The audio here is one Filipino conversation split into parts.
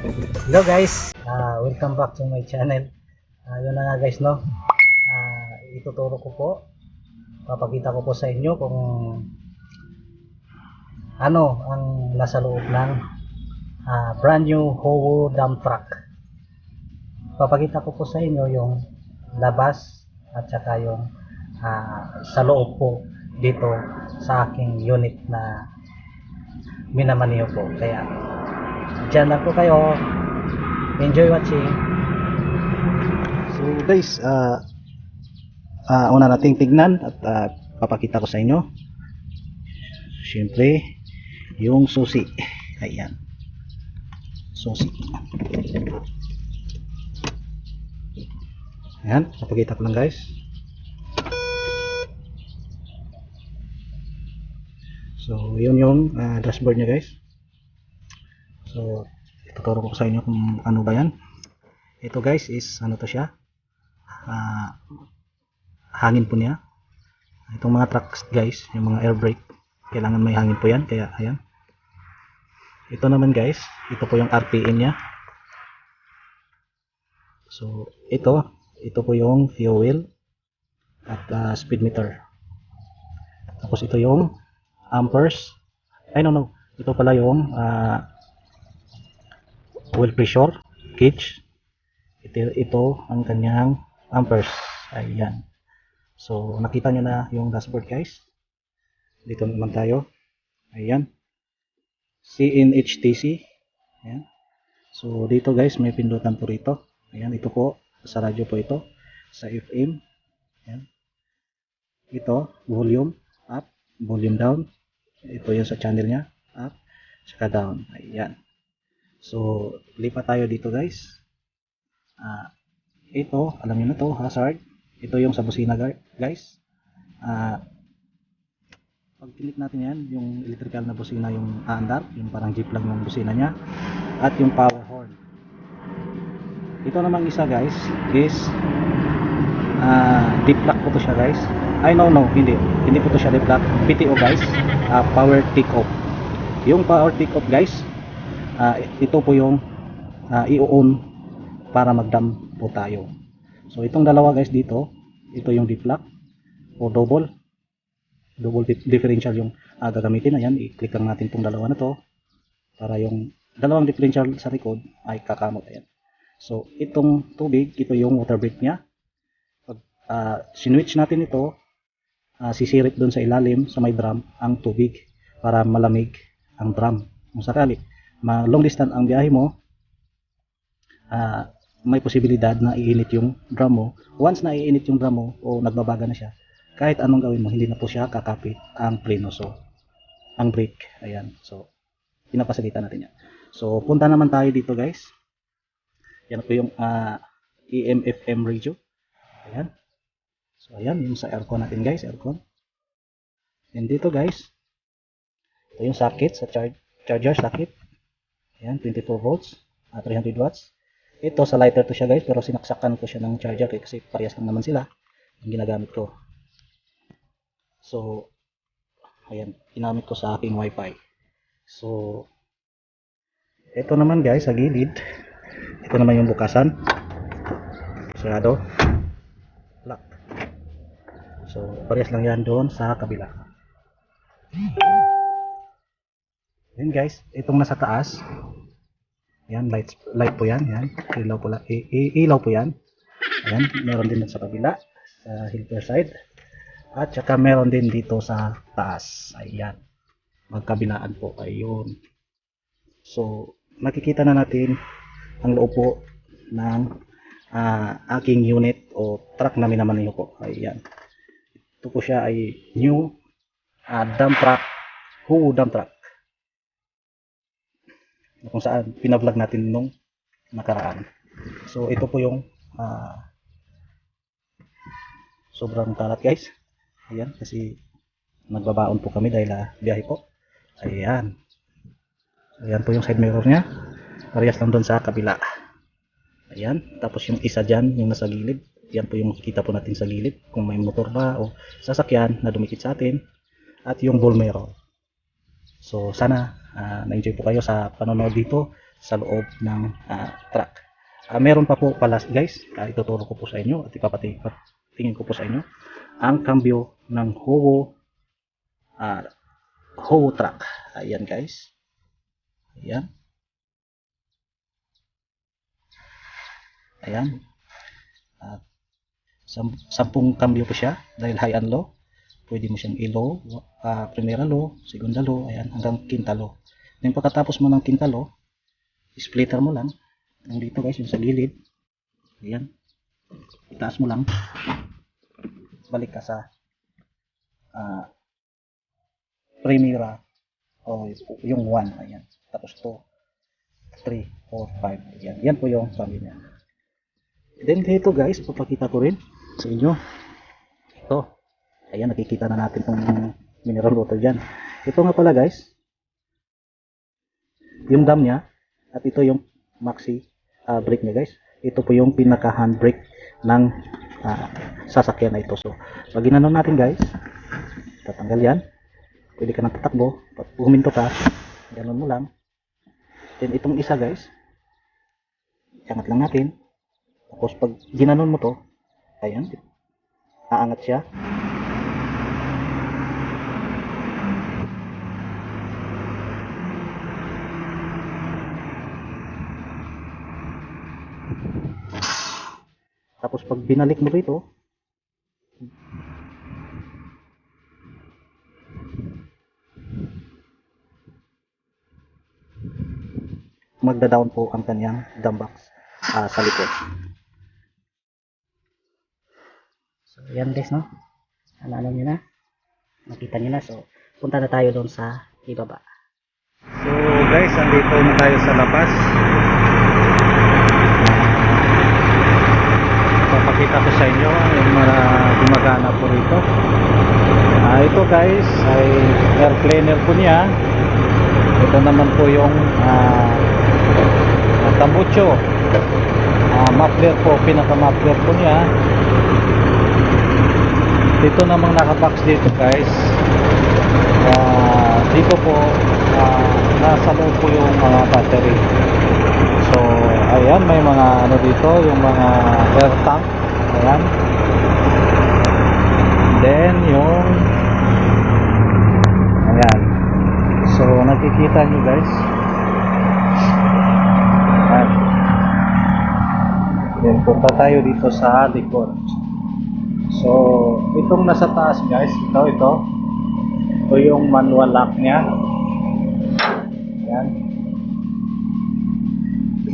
Hello guys, welcome back to my channel. Yun na nga guys, no. Ituturo ko po, papakita ko po sa inyo kung ano ang nasa loob ng brand new Howo dump truck. Papakita ko po sa inyo yung labas at saka yung sa loob po dito sa aking unit na minamaniho po. Kaya dyan lang po kayo. Enjoy watching. So guys, una nating tignan at papakita ko sa inyo. Siyempre, yung susi. Ayan. Susi. Ayan, papakita ko lang guys. So, yun yung dashboard niya guys. So, ituturo ko sa inyo kung ano ba yan. Ito guys is, ano to siya? Hangin po niya. Itong mga trucks guys, yung mga air brake, kailangan may hangin po yan. Kaya, ayan. Ito naman guys, ito po yung RPM niya. So, ito po yung fuel at speed meter. Tapos ito yung amperes. No. Ito pala yung oil pressure gauge. Ito ang kanyang amperes. Ayan. So, nakita nyo na yung dashboard guys. Dito naman tayo. Ayan. CNHTC. Ayan. So, dito guys, may pindutan po rito. Ayan, ito po. Sa radyo po ito. Sa FM. Ayan. Ito, volume up, volume down. Ito yung sa channel niya. Up, saka down. Ayan. So, lipat tayo dito guys. Ito, alam niyo na to, hazard. Ito yung sa busina guys. Pag click natin yan, yung electrical na busina yung aandar, yung parang jeep lang yung busina niya. At yung power horn. Ito namang isa guys is deep lock po to siya guys. No, hindi po to siya deep lock. PTO guys, power take off. Yung power take off guys, ito po yung i-on para mag-dump po tayo. So itong dalawa guys dito, ito yung deep lock o double differential yung gagamitin. Ayan, i-click lang natin itong dalawa na to para yung dalawang differential sa likod ay kakamot. Ayan. So itong tubig, ito yung water break niya. Pag sinwitch natin ito, sisirit doon sa ilalim sa may drum ang tubig para malamig ang drum. Kung sakali long distance ang biyahe mo, may posibilidad na iinit yung drum mo. Once na iinit yung drum mo o nagbabaga na siya, kahit anong gawin mo, hindi na po siya kakapit ang preno. So, ang brake. Ayan. So, pinapasalitan natin yan. So, punta naman tayo dito guys. Yan po yung AM/FM radio. Ayan. So, ayan. Yung sa aircon natin guys. Aircon. And dito guys, ito yung socket sa charger socket. Ayan. 24 volts. 300 watts. Ito sa lighter to siya guys. Pero sinaksakan ko siya ng charger kasi parehas lang naman sila yung ginagamit ko. So, ayan, ginamit ko sa aking wifi. So, ito naman guys, sa gilid. Ito naman yung bukasan. Sarado. Lock. So, parehas lang yan doon sa kabila. Ayan guys, itong nasa taas. Ayan, light po yan. Ayan, ilaw po yan. Ayan, meron din sa kabila. Sa helper side. At saka meron din dito sa taas. Ayan. Magkabilaan po. Ayun. So, makikita na natin ang loob po ng aking unit o truck na minamaniho po. Ayan. Ito po siya ay new dump truck. Howo dump truck. Kung saan pinavlog natin nung nakaraan. So, ito po yung sobrang kalat guys. Ayan, kasi nagbabaon po kami dahil biyahe po. Ayan. Ayan po yung side mirror niya. Parehas lang doon sa kabila. Ayan. Tapos yung isa dyan, yung nasa gilid. Yan po yung makikita po natin sa gilid. Kung may motor ba o sasakyan na dumikit sa atin. At yung ball mirror. So sana na-enjoy po kayo sa panonood dito sa loob ng truck. Meron pa po pala guys, ituturo ko po sa inyo at ipatingin ko po sa inyo ang cambio ng Howo truck. Ayan guys. Ayan. Ayan. At 10 cambio po siya dahil high and low. Pwede mo siyang i-low, primera low, segunda low, ayan, hanggang quinta low. Then pagkatapos mo ng quinta low, splitter mo lang. Nandito guys, yung sa gilid. Ayan. Itaas mo lang. Balik ka sa primera o yung 1. Ayan. Tapos 2, 3, 4, 5. Ayan. Yan po yung sabi niya. Then dito guys, papakita ko rin sa inyo. Ito. Ayan, nakikita na natin itong mineral water dyan. Ito nga pala guys, yung dam niya, at ito yung maxi brake niya guys. Ito po yung pinaka handbrake ng sasakyan na ito. So, pag ginanon natin guys, tatanggal yan. Pwede ka nang tatakbo. Pag huminto ka, ganon mo lang. Then itong isa guys, iangat lang natin. Tapos pag ginanon mo to, ayan, aangat siya. Tapos pag binalik mo rito, magda-down po ang kanyang dump box sa likod. So, yan guys, no? Alam nyo na. Nakita nyo na. So, punta na tayo doon sa ibaba. So guys, andito na tayo sa labas. Papakita ko sa inyo yung mga gumagana po rito. Ito guys ay air cleaner po niya. Ito naman po yung tambucho. Muffler po, pinaka muffler po niya. Ito namang nakabox dito guys. Dito po nasa loob po yung mga battery. So ayan, may mga ano dito, yung mga air tank. Ayan. Then yung ayan. So nakikita nyo guys. Ayan. Then punta tayo dito sa likod. So itong nasa taas guys, ito yung manual lock niya. Ayan.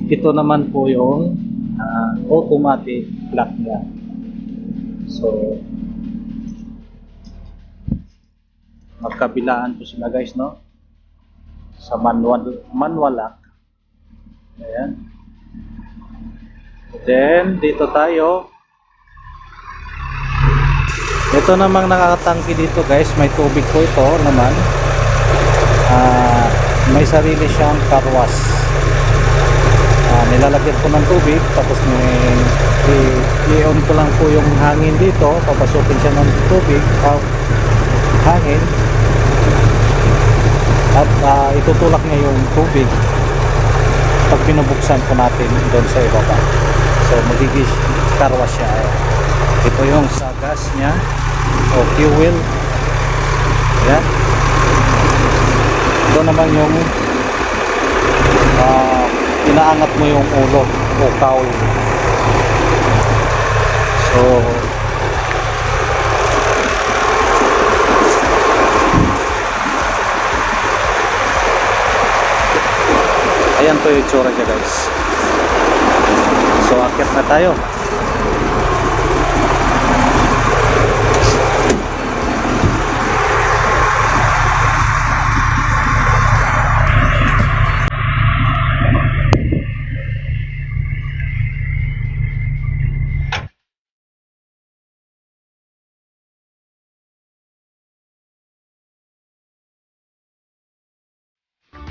Ito naman po yung automatic lock niya. So magkabilaan po sila guys, no? Sa manual lock. Ayan. Then dito tayo. Ito namang nakakatangki dito guys, may tubig po ito naman. May sarili siyang car wash. Nilalagyan ko ng tubig, tapos i-on ko lang po yung hangin dito, papasukin siya ng tubig, hangin, at itutulak niya yung tubig pag pinubuksan po natin doon sa ibaba. So magiging car wash siya. Ito yung sa gas niya o fuel. Yan. Ito naman yung inaangat mo yung ulo o cowl. So ayan po yung itsura niya guys. So akyat na tayo.